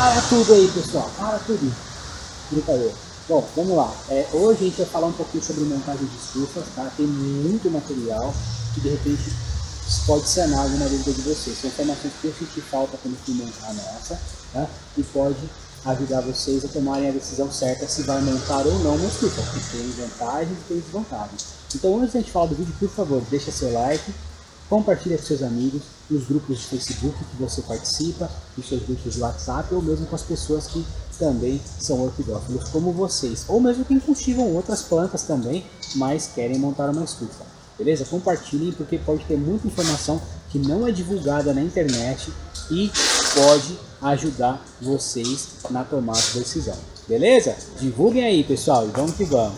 Para tudo aí, pessoal, para tudo. Brincadeira. Bom, vamos lá. Hoje a gente vai falar um pouquinho sobre montagem de estufas, tá? Tem muito material que de repente pode sanar alguma dúvida de vocês. São informações que eu senti falta quando fui montar a nossa, tá? E pode ajudar vocês a tomarem a decisão certa se vai montar ou não uma estufa, porque tem vantagens e tem desvantagens. Então, antes de a gente falar do vídeo, por favor, deixa seu like, compartilha com seus amigos, nos grupos de Facebook que você participa, nos seus grupos de WhatsApp, ou mesmo com as pessoas que também são orquidófilos como vocês, ou mesmo quem cultivam outras plantas também, mas querem montar uma estufa. Beleza? Compartilhem, porque pode ter muita informação que não é divulgada na internet e pode ajudar vocês na tomada de decisão. Beleza? Divulguem aí, pessoal, e vamos que vamos.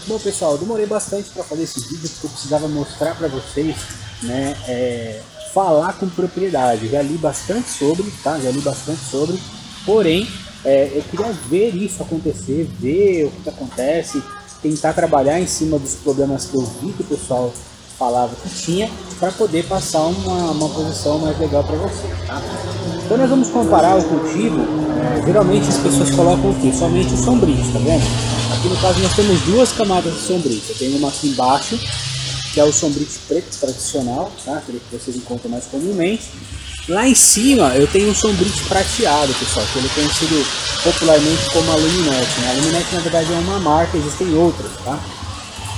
Bom, pessoal, eu demorei bastante para fazer esse vídeo porque eu precisava mostrar para vocês, né, falar com propriedade. Já li bastante sobre, tá? Já li bastante sobre, porém, eu queria ver isso acontecer, ver o que acontece, tentar trabalhar em cima dos problemas que eu vi que o pessoal falava que tinha, para poder passar uma posição mais legal para você, tá? Então nós vamos comparar o cultivo. Geralmente as pessoas colocam o que? Somente o sombrite, tá vendo? Aqui no caso nós temos duas camadas de sombrite. Eu tenho uma aqui embaixo, que é o sombrite preto tradicional, tá? Aquele que vocês encontram mais comumente. Lá em cima eu tenho um sombrite prateado, pessoal, que ele é conhecido popularmente como aluminete, né? A aluminete na verdade é uma marca, existem outras, tá?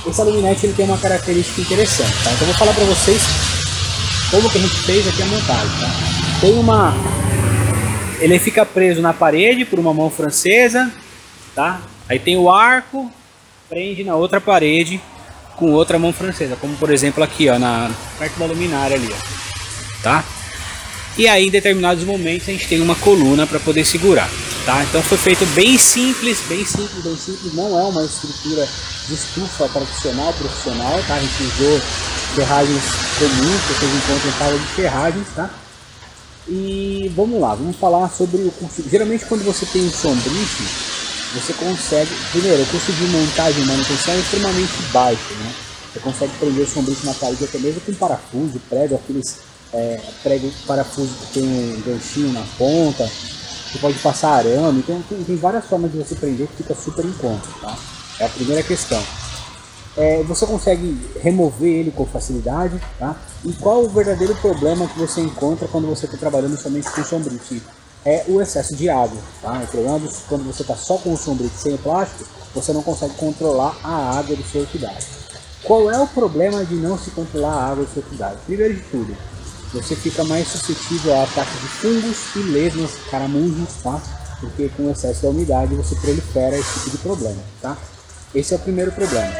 Esse aluminete ele tem uma característica interessante, tá? Então eu vou falar para vocês como que a gente fez aqui a montagem, tá? Tem ele fica preso na parede por uma mão francesa, tá? Aí tem o arco, prende na outra parede com outra mão francesa, como por exemplo aqui, ó, perto da luminária ali, ó, tá? E aí em determinados momentos a gente tem uma coluna para poder segurar, tá? Então foi feito bem simples, não é uma estrutura de estufa tradicional, profissional, tá? A gente usou ferragens comuns que vocês encontram em casa de ferragens, tá? E vamos lá, vamos falar sobre o custo. Geralmente quando você tem um sombrite, você consegue, primeiro, o custo de montagem e manutenção é extremamente baixo, né? Você consegue prender o sombrite na parede até mesmo com parafuso, prego, aqueles prego parafuso que tem um ganchinho na ponta, você pode passar arame, então tem várias formas de você prender que fica super em conta, tá? É a primeira questão. Você consegue remover ele com facilidade, tá? E qual o verdadeiro problema que você encontra quando você está trabalhando somente com sombrite? É o excesso de água, tá? O problema é quando você está só com o sombrite sem o plástico, você não consegue controlar a água do seu orquidário. Qual é o problema de não se controlar a água do seu orquidário? Primeiro de tudo, você fica mais suscetível a ataques de fungos e lesmas, caramujos, tá? Porque com o excesso da umidade você prolifera esse tipo de problema, tá? Esse é o primeiro problema.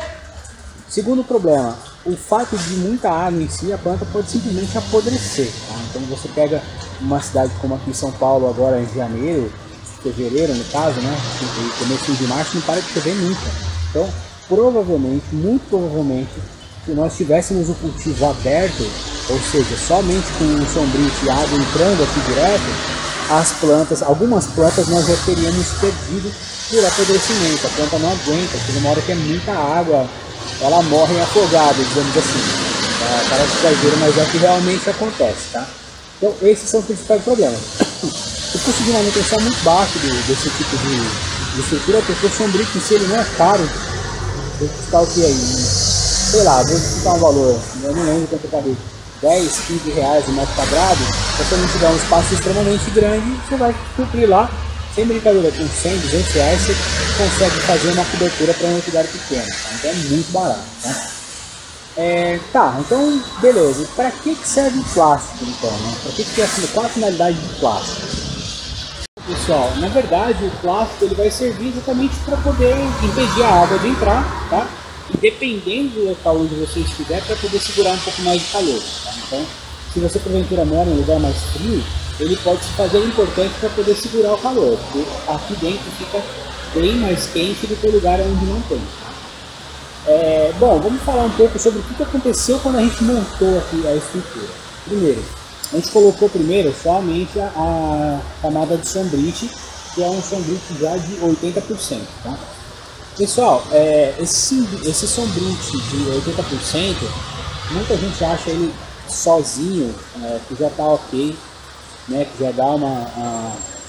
Segundo problema, o fato de muita água em si, a planta pode simplesmente apodrecer, tá? Então você pega uma cidade como aqui em São Paulo agora em janeiro, fevereiro no caso, né? E começo de março não para de chover nunca. Então provavelmente, muito provavelmente, se nós tivéssemos o cultivo aberto, ou seja, somente com o sombrite e água entrando aqui direto, algumas plantas nós já teríamos perdido por apodrecimento. A planta não aguenta, porque uma hora que é muita água, ela morre afogada, digamos assim. Parece exagero, mas é o que realmente acontece, tá? Então esses são os principais problemas. O custo de manutenção é muito baixo desse tipo de estrutura, porque o sombrite em si ele não é caro. Vou custar o que aí? Sei lá, vou custar um valor, eu não lembro quanto eu paguei, 10, 15 reais o metro quadrado. Se você não tiver um espaço extremamente grande, você vai suprir lá, sem brincadeira, com 100, 200 reais você consegue fazer uma cobertura para um orquidário pequeno, tá? Então é muito barato, tá? Então beleza, e para que serve o plástico então, né? Para que qual a finalidade do plástico? Pessoal, na verdade o plástico ele vai servir exatamente para poder impedir a água de entrar, tá? E dependendo do local onde você estiver, para poder segurar um pouco mais de calor, tá? Então, se você porventura mora em um lugar mais frio, ele pode se fazer importante para poder segurar o calor, porque aqui dentro fica bem mais quente do que o lugar onde não tem. Bom, vamos falar um pouco sobre o que aconteceu quando a gente montou aqui a estrutura. Primeiro, a gente colocou somente a camada de sombrite, que é um sombrite já de 80%, tá? Pessoal, esse sombrite de 80%, muita gente acha ele sozinho, que já está ok, né, que já dá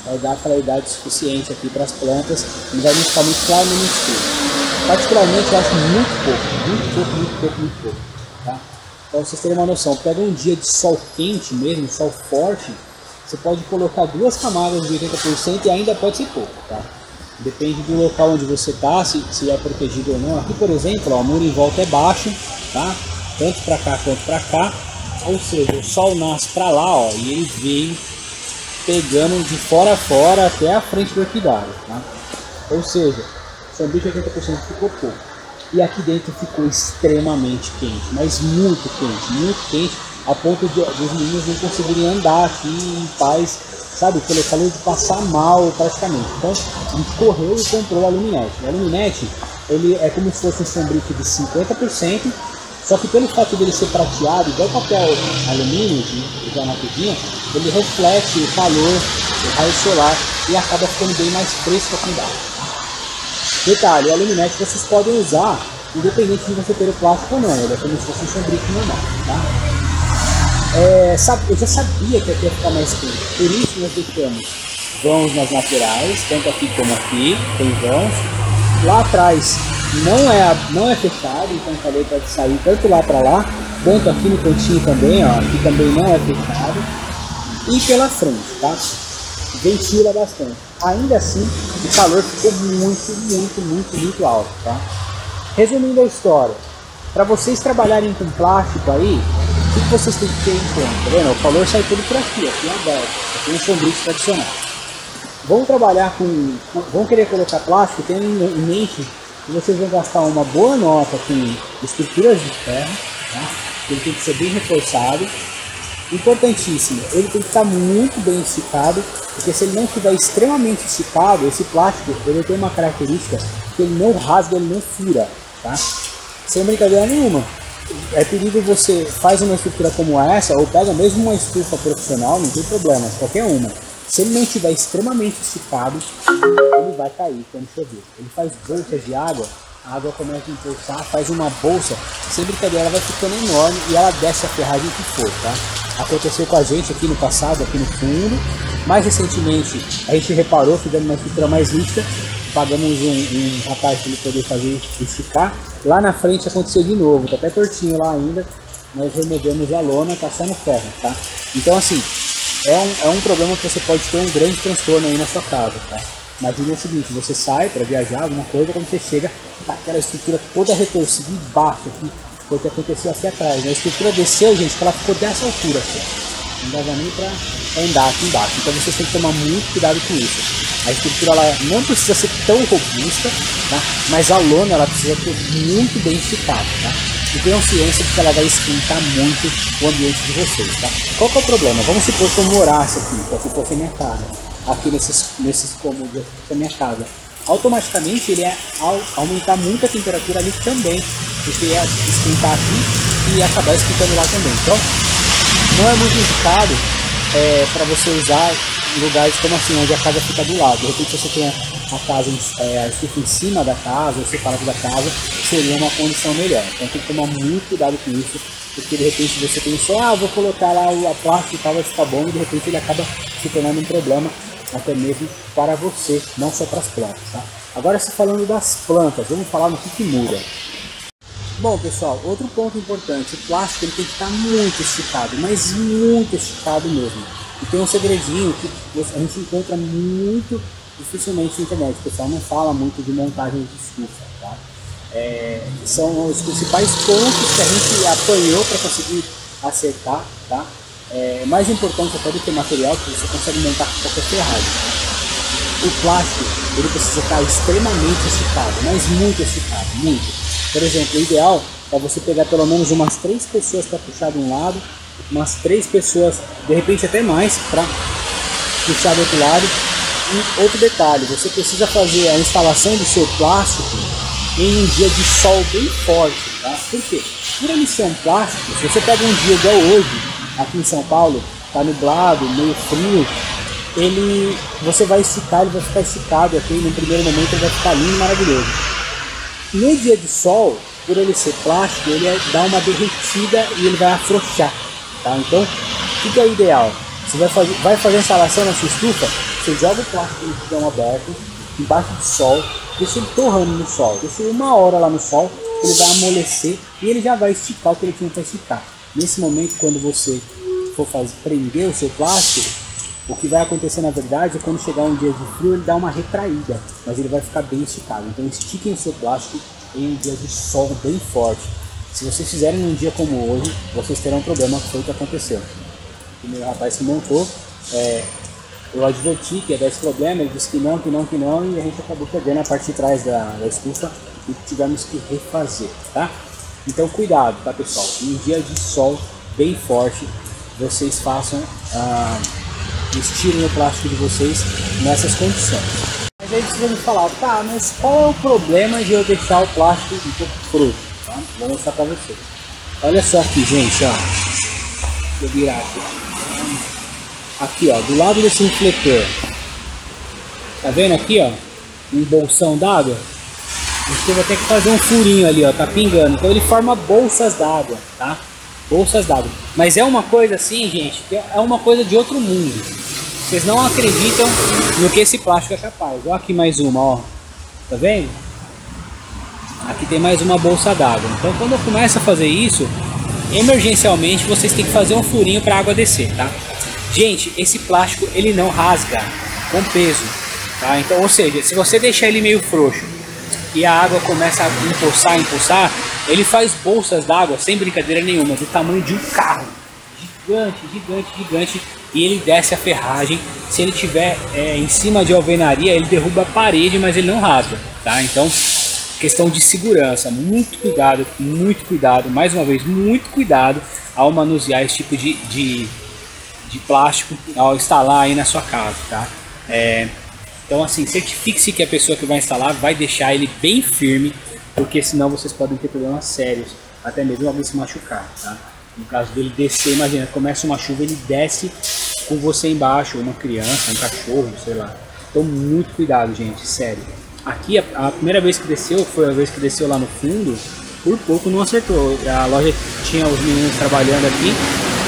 vai dar claridade suficiente aqui para as plantas, não vai ficar muito claro nem muito escuro. Particularmente eu acho muito pouco, tá? Para vocês terem uma noção, pega um dia de sol quente mesmo, sol forte, você pode colocar 2 camadas de 80% e ainda pode ser pouco, tá? Depende do local onde você está, se é protegido ou não. Aqui, por exemplo, ó, o muro em volta é baixo, tá? Tanto para cá quanto para cá. Ou seja, o sol nasce para lá, ó, e ele veio pegando de fora a fora até a frente do orquidário, tá? Ou seja, sombrio de 80% ficou pouco. E aqui dentro ficou extremamente quente, mas muito quente, a ponto de os meninos não conseguirem andar aqui em paz, sabe, pelo calor de passar mal praticamente. Então a gente correu e comprou o Aluminete. O Aluminete, ele é como se fosse um sombrio de 50%, só que pelo fato dele ser prateado, igual papel alumínio, igual na cozinha, ele reflete o calor, o raio solar e acaba ficando bem mais fresco aqui embaixo. Detalhe, o Aluminete vocês podem usar independente de você ter o plástico ou não, ele é como se fosse um sombrio normal, tá? Eu já sabia que aqui ia ficar mais quente, por isso nós deixamos vãos nas laterais, tanto aqui como aqui, tem vãos. Lá atrás não é fechado, então o calor pode sair tanto lá para lá, quanto aqui no cantinho também, ó, aqui também não é fechado. E pela frente, tá? Ventila bastante. Ainda assim, o calor ficou muito alto, tá? Resumindo a história, para vocês trabalharem com plástico aí, o que vocês têm que ter em conta? Tá vendo? O calor sai tudo por aqui é aberto, aqui é um sombrio tradicional. Vão trabalhar vão querer colocar plástico, tenham em mente que vocês vão gastar uma boa nota com estruturas de ferro, tá? Ele tem que ser bem reforçado. Importantíssimo, ele tem que estar muito bem esticado, porque se ele não estiver extremamente esticado, esse plástico ele tem uma característica que ele não rasga, ele não fura, tá? Sem brincadeira nenhuma. É perigo você faz uma estrutura como essa, ou pega mesmo uma estufa profissional, não tem problema, qualquer uma. Se ele não estiver extremamente esticado, ele vai cair quando chover. Ele faz bolsas de água, a água começa a impulsar, faz uma bolsa, sem brincadeira, ela vai ficando enorme e ela desce a ferragem que for, tá? Aconteceu com a gente aqui no passado, aqui no fundo. Mais recentemente, a gente reparou, fizemos uma estrutura mais lista, pagamos um rapaz para ele poder fazer esticar. Lá na frente aconteceu de novo, tá até tortinho lá ainda. Nós removemos a lona, tá só no ferro, tá? Então assim, é um problema que você pode ter um grande transtorno aí na sua casa, tá? Imagina o seguinte, você sai para viajar, alguma coisa, quando você chega, tá aquela estrutura toda retorcida embaixo aqui, foi o que aconteceu aqui atrás, né? A estrutura desceu, gente, que ela ficou dessa altura aqui, não dava nem para andar aqui embaixo, então vocês têm que tomar muito cuidado com isso. A estrutura ela não precisa ser tão robusta, tá? Mas a lona ela precisa ter muito bem esticada, tá? E tenham ciência de que ela vai esquentar muito o ambiente de vocês, tá? Qual que é o problema? Vamos supor que eu morasse aqui, se fosse minha casa, aqui nesses cômodos aqui da minha casa. Automaticamente ele ia aumentar muito a temperatura ali também, porque ia esquentar aqui e ia acabar esquentando lá também. Então, não é muito indicado para você usar em lugares como assim, onde a casa fica do lado. De repente você tem a casa, a estufa em cima da casa, ou separado da casa, seria uma condição melhor. Então tem que tomar muito cuidado com isso, porque de repente você pensou, vou colocar lá a plástico e tal, vai ficar bom, e de repente ele acaba se tornando um problema até mesmo para você, não só para as plantas, tá? Agora, se falando das plantas, vamos falar no que muda. Bom, pessoal, outro ponto importante, o plástico ele tem que estar muito esticado, mas muito esticado mesmo. E tem um segredinho que a gente encontra muito dificilmente na internet, o pessoal não fala muito de montagem de estufa, tá? São os principais pontos que a gente apanhou para conseguir acertar, tá? Mais importante até do que o material, que você consegue montar com qualquer ferragem. O plástico ele precisa estar extremamente esticado, mas muito esticado, muito. Por exemplo, o ideal é você pegar pelo menos umas 3 pessoas para puxar de um lado, umas 3 pessoas, de repente até mais, para puxar do outro lado. E outro detalhe, você precisa fazer a instalação do seu plástico em um dia de sol bem forte, tá? Por quê? Por ele ser um plástico, se você pega um dia igual hoje, aqui em São Paulo, tá nublado, meio frio, você vai esticar, ele vai ficar esticado aqui, no primeiro momento ele vai ficar lindo e maravilhoso. No dia de sol, por ele ser plástico, ele dá uma derretida e ele vai afrouxar, tá? Então, o que é ideal? Você vai fazer a instalação na sua estufa, você joga o plástico no fogão aberto, embaixo do sol, deixa ele torrando no sol, deixa ele 1 hora lá no sol, ele vai amolecer e ele já vai esticar o que ele tinha para esticar. Nesse momento, quando você for prender o seu plástico, o que vai acontecer na verdade é quando chegar um dia de frio ele dá uma retraída, mas ele vai ficar bem esticado. Então estiquem o seu plástico em um dia de sol bem forte. Se vocês fizerem num dia como hoje, vocês terão um problema, que foi o que aconteceu. O primeiro rapaz que montou, eu adverti que ia dar esse problema, ele disse que não, e a gente acabou pegando a parte de trás da estufa e tivemos que refazer, tá? Então cuidado, tá pessoal? Em um dia de sol bem forte, vocês façam, estirem o plástico de vocês nessas condições. Mas aí vocês vão me falar, tá, mas qual é o problema de eu deixar o plástico um pouco frouxo? Tá? Vou mostrar pra vocês. Olha só aqui, gente, ó. Deixa eu virar aqui. Aqui, ó, do lado desse refletor. Tá vendo aqui, ó? Um bolsão d'água. Você vai ter que fazer um furinho ali, ó, tá pingando. Então ele forma bolsas d'água, tá? Bolsas d'água. Mas é uma coisa assim, gente, que é uma coisa de outro mundo. Vocês não acreditam no que esse plástico é capaz. Olha aqui mais uma, ó. Tá vendo? Aqui tem mais uma bolsa d'água. Então quando eu começo a fazer isso, emergencialmente vocês têm que fazer um furinho para a água descer, tá? Gente, esse plástico ele não rasga com peso, tá? Então, ou seja, se você deixar ele meio frouxo e a água começa a impulsar, ele faz bolsas d'água, sem brincadeira nenhuma, do tamanho de um carro. Gigante. E ele desce a ferragem. Se ele tiver em cima de alvenaria, ele derruba a parede, mas ele não rasga, tá? Então, questão de segurança, muito cuidado, mais uma vez, muito cuidado ao manusear esse tipo de plástico ao instalar aí na sua casa, tá? Então assim, certifique-se que a pessoa que vai instalar vai deixar ele bem firme, porque senão vocês podem ter problemas sérios, até mesmo alguém se machucar, tá? No caso dele descer, imagina, começa uma chuva, ele desce com você embaixo, uma criança, um cachorro, sei lá. Então muito cuidado, gente, sério. Aqui a primeira vez que desceu, foi a vez que desceu lá no fundo, por pouco não acertou. A loja tinha os meninos trabalhando aqui.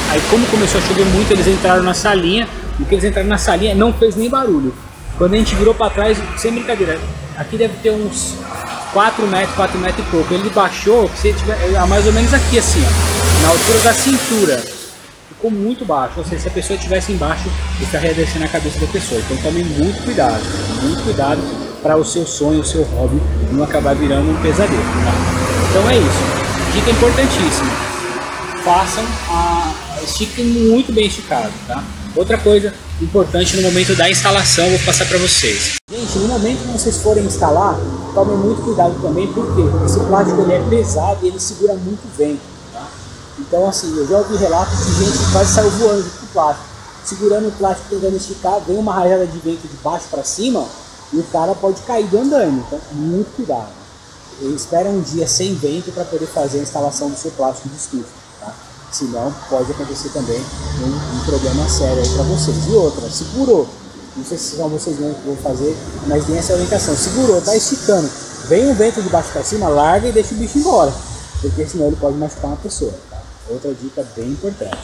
Aí como começou a chover muito, eles entraram na salinha. E que eles entraram na salinha não fez nem barulho. Quando a gente virou para trás, sem brincadeira, aqui deve ter uns 4 metros e pouco. Ele baixou, se tiver, mais ou menos aqui assim, ó, na altura da cintura. Ficou muito baixo, ou seja, se a pessoa estivesse embaixo, ficaria descendo na cabeça da pessoa. Então também muito cuidado para o seu sonho, o seu hobby não acabar virando um pesadelo, tá? Então é isso, dica importantíssima. Façam estiquem muito bem esticado, tá? Outra coisa importante no momento da instalação, eu vou passar para vocês. Gente, no momento que vocês forem instalar, tomem muito cuidado também, porque esse plástico ele é pesado e ele segura muito vento, tá? Então assim, eu já ouvi relatos de gente que quase saiu voando com o plástico, segurando o plástico, tentando esticar, vem uma rajada de vento de baixo para cima e o cara pode cair do andaime. Então muito cuidado. Espera um dia sem vento para poder fazer a instalação do seu plástico de estufa, tá? Senão pode acontecer também um problema sério aí para vocês. E outra, segurou, não sei se são vocês mesmos que vão fazer, mas tem essa orientação, segurou, tá esticando, vem um vento de baixo para cima, larga e deixa o bicho embora, porque senão ele pode machucar uma pessoa, tá? Outra dica bem importante.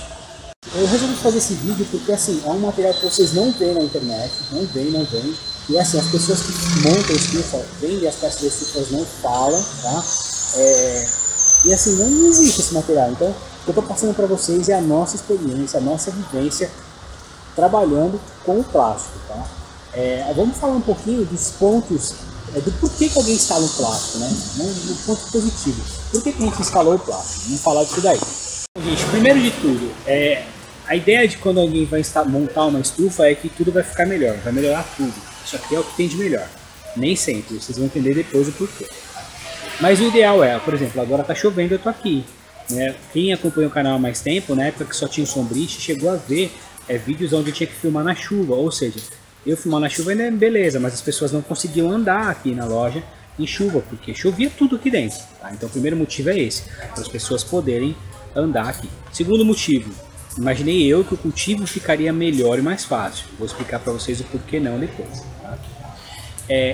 Eu resolvi fazer esse vídeo porque assim, é um material que vocês não veem na internet, não vem. E assim, as pessoas que montam estufa, vendem as peças de estufas, não falam, tá? E assim, não existe esse material. Então, o que eu estou passando para vocês é a nossa experiência, a nossa vivência trabalhando com o plástico, tá? Vamos falar um pouquinho dos pontos, do porquê que alguém instala um plástico, né? No ponto positivo. Por que a gente instalou o plástico? Vamos falar disso daí. Gente, primeiro de tudo, a ideia de quando alguém vai montar uma estufa é que tudo vai ficar melhor, vai melhorar tudo. Isso aqui é o que tem de melhor. Nem sempre, vocês vão entender depois o porquê. Mas o ideal por exemplo, agora tá chovendo, eu tô aqui, né? Quem acompanha o canal há mais tempo, na época que só tinha o Sombrite, chegou a ver vídeos onde eu tinha que filmar na chuva. Ou seja, eu filmar na chuva ainda é beleza, mas as pessoas não conseguiam andar aqui na loja em chuva, porque chovia tudo aqui dentro, tá? Então o primeiro motivo é esse, para as pessoas poderem andar aqui. Segundo motivo, imaginei eu que o cultivo ficaria melhor e mais fácil. Vou explicar para vocês o porquê não depois, tá?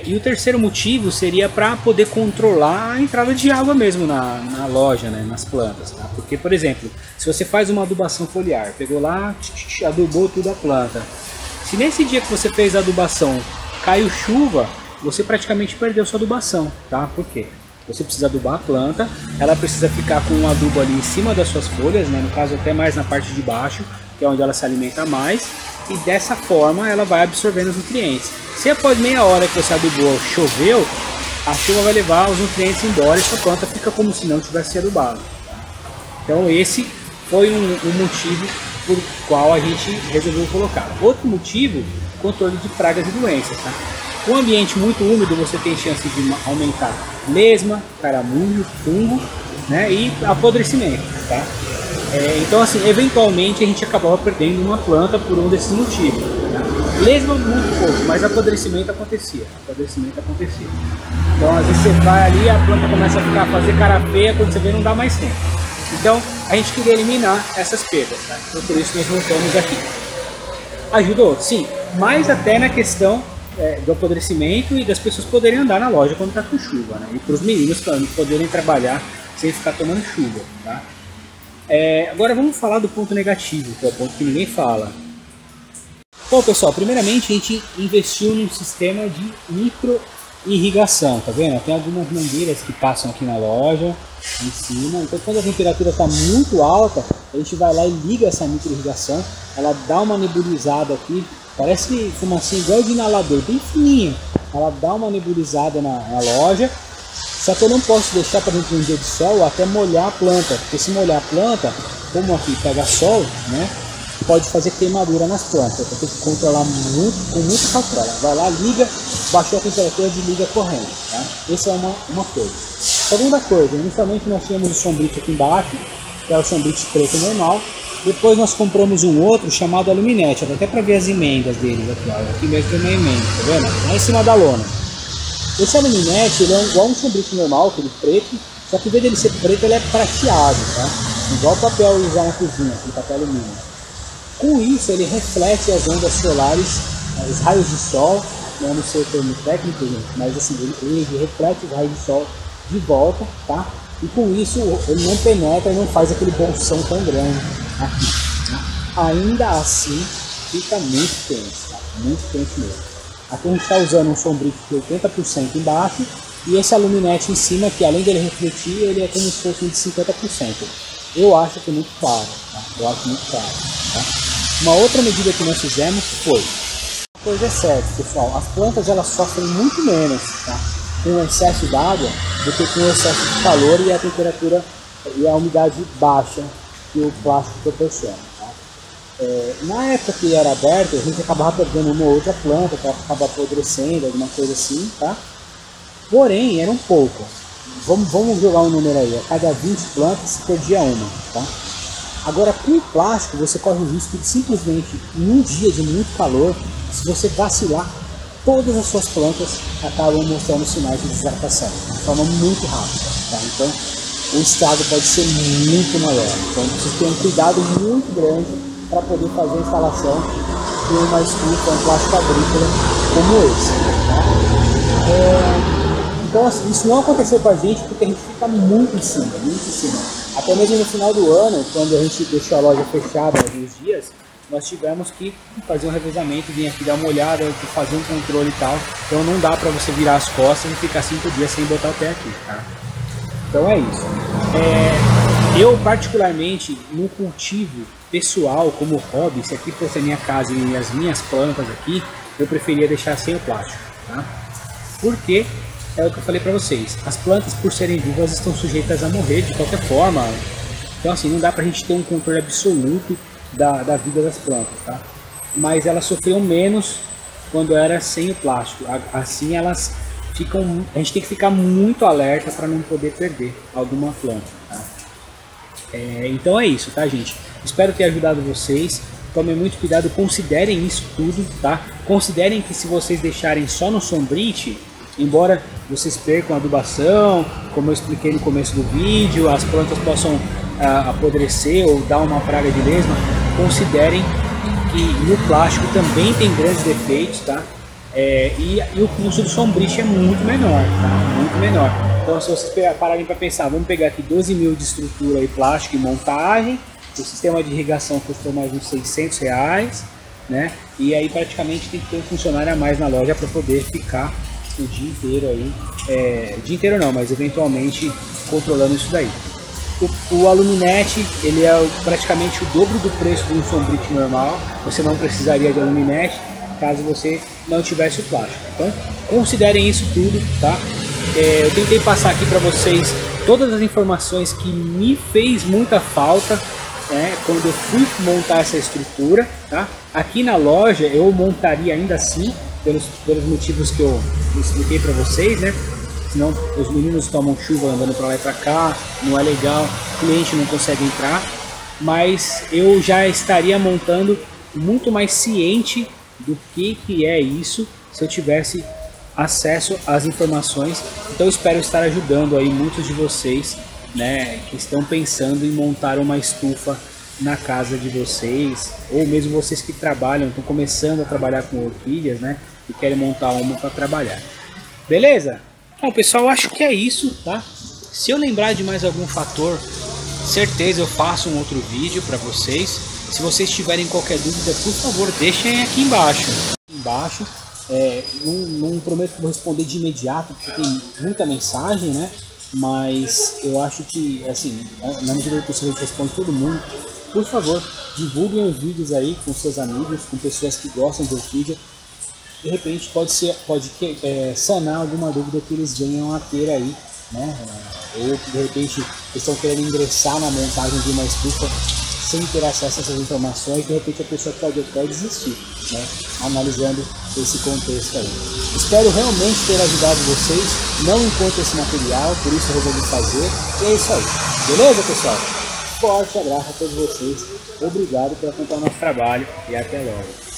E o terceiro motivo seria para poder controlar a entrada de água mesmo na loja, né, nas plantas, tá? Porque, por exemplo, se você faz uma adubação foliar, pegou lá, adubou tudo a planta, Se nesse dia que você fez a adubação caiu chuva, você praticamente perdeu sua adubação, tá? Por quê? Você precisa adubar a planta, ela precisa ficar com um adubo ali em cima das suas folhas, né? No caso até mais na parte de baixo, que é onde ela se alimenta mais, e dessa forma ela vai absorvendo os nutrientes. Se após meia hora que você adubou choveu, a chuva vai levar os nutrientes embora e sua planta fica como se não tivesse adubado. Tá? Então esse foi um motivo por qual a gente resolveu colocar. Outro motivo, controle de pragas e doenças. Tá? Com um ambiente muito úmido você tem chance de aumentar lesma, caramujo, fungo, né, e apodrecimento. Tá? Então assim, eventualmente a gente acabava perdendo uma planta por um desses motivos. Tá? Lesma muito pouco, mas apodrecimento acontecia. Então às vezes você vai ali, a planta começa a fazer cara feia, quando você vê não dá mais tempo. Então a gente queria eliminar essas perdas, tá? Então por isso nós voltamos aqui. Ajudou? Sim, mas até na questão do apodrecimento e das pessoas poderem andar na loja quando está com chuva, né? E para os meninos poderem trabalhar sem ficar tomando chuva, tá? Agora vamos falar do ponto negativo, que é o ponto que ninguém fala. Bom pessoal, primeiramente a gente investiu num sistema de micro irrigação, tá vendo? Tem algumas mangueiras que passam aqui na loja, em cima, então quando a temperatura está muito alta, a gente vai lá e liga essa micro irrigação, ela dá uma nebulizada aqui, parece fumacinha igual de inalador, bem fininha, ela dá uma nebulizada na loja, só que eu não posso deixar para dentro de um dia de sol até molhar a planta, porque se molhar a planta, como aqui pega sol, né? Pode fazer queimadura nas plantas, então tem que controlar com muita cautela. Vai lá, liga, baixou a temperatura, desliga correndo. Tá? Essa é uma coisa. Segunda coisa, inicialmente nós tínhamos o sombrite aqui embaixo, que é o sombrite preto normal. Depois nós compramos um outro chamado aluminete, até para ver as emendas deles aqui, ó. Aqui mesmo tem uma emenda, tá vendo? Lá em cima da lona. Esse aluminete ele é igual um sombrite normal, aquele preto, só que em vez dele ser preto ele é prateado, tá? Igual o papel usar na cozinha, aquele papel alumínio. Com isso, ele reflete as ondas solares, os raios de sol, não no seu termo técnico, gente, mas assim, ele reflete os raios de sol de volta, tá? E com isso, ele não penetra e não faz aquele bolsão tão grande aqui. Tá? Ainda assim, fica muito tenso, tá? Muito tenso mesmo. Aqui a gente está usando um sombrite de 80% embaixo e esse aluminete em cima, que além dele refletir, ele é como se fosse de 50%. Eu acho que é muito claro, tá? Eu acho muito claro, tá? Uma outra medida que nós fizemos foi, uma coisa é certa, pessoal, as plantas elas sofrem muito menos, tá? Com o excesso d'água do que com o excesso de calor e a temperatura e a umidade baixa que o plástico proporciona. Tá? Na época que era aberto, a gente acabava perdendo uma ou outra planta, que acaba apodrecendo, alguma coisa assim, tá? Porém, eram poucas. Vamos jogar um número aí, a cada 20 plantas se perdia uma, tá? Agora com o plástico você corre o risco de simplesmente em um dia de muito calor, se você vacilar, todas as suas plantas acabam mostrando sinais de desidratação de forma muito rápida, tá? Então o estrago pode ser muito maior, então você tem um cuidado muito grande para poder fazer a instalação de uma estufa, um plástico agrícola como esse, tá? Então assim, isso não aconteceu com a gente porque a gente fica muito em cima, muito em cima. Até mesmo no final do ano, quando a gente deixou a loja fechada alguns dias, nós tivemos que fazer um revezamento, vir aqui dar uma olhada, fazer um controle e tal. Então não dá para você virar as costas e ficar 5 dias sem botar o pé aqui, tá? Então é isso. Eu particularmente, no cultivo pessoal, como hobby, se aqui fosse a minha casa e as minhas plantas aqui, eu preferia deixar sem o plástico, tá? Porque é o que eu falei para vocês, as plantas por serem vivas estão sujeitas a morrer de qualquer forma, então assim, não dá pra gente ter um controle absoluto da vida das plantas, tá? Mas elas sofriam menos quando era sem o plástico, assim elas ficam, a gente tem que ficar muito alerta para não poder perder alguma planta, tá? Então é isso, tá gente? Espero ter ajudado vocês, tomem muito cuidado, considerem isso tudo, tá? Considerem que se vocês deixarem só no sombrite, embora vocês percam a adubação, como eu expliquei no começo do vídeo, as plantas possam apodrecer ou dar uma praga de lesma, considerem que no plástico também tem grandes defeitos, tá? E o custo do sombrite é muito menor, tá? Muito menor. Então se vocês pararem para pensar, vamos pegar aqui 12 mil de estrutura e plástico e montagem, o sistema de irrigação custou mais uns R$600, né? E aí praticamente tem que ter um funcionário a mais na loja para poder ficar o dia inteiro aí, o dia inteiro não, mas eventualmente controlando isso daí. O Aluminete, ele é praticamente o dobro do preço de um Sombrite normal, você não precisaria de Aluminete caso você não tivesse o plástico. Então considerem isso tudo, tá? Eu tentei passar aqui para vocês todas as informações que me fez muita falta, né, quando eu fui montar essa estrutura, tá? Aqui na loja eu montaria ainda assim, pelos motivos que eu expliquei para vocês, né? Senão os meninos tomam chuva andando para lá e para cá, não é legal, o cliente não consegue entrar, mas eu já estaria montando muito mais ciente do que é isso se eu tivesse acesso às informações. Então eu espero estar ajudando aí muitos de vocês, né, que estão pensando em montar uma estufa na casa de vocês, ou mesmo vocês que trabalham, estão começando a trabalhar com orquídeas, né, e querem montar uma para trabalhar. Beleza? Bom, pessoal, acho que é isso, tá? Se eu lembrar de mais algum fator, certeza eu faço um outro vídeo para vocês. Se vocês tiverem qualquer dúvida, por favor, deixem aqui embaixo. Não prometo que vou responder de imediato, porque tem muita mensagem, né? Mas eu acho que, assim, na medida do possível a gente responde todo mundo. Por favor, divulguem os vídeos aí com seus amigos, com pessoas que gostam de orquídea. De repente pode sanar alguma dúvida que eles venham a ter aí, né? Ou de repente estão querendo ingressar na montagem de uma estufa sem ter acesso a essas informações, de repente a pessoa pode até desistir, né? Analisando esse contexto aí. Espero realmente ter ajudado vocês, não encontro esse material, por isso eu resolvi fazer. E é isso aí, beleza, pessoal? Forte abraço a todos vocês, obrigado por acompanhar o nosso trabalho e até logo.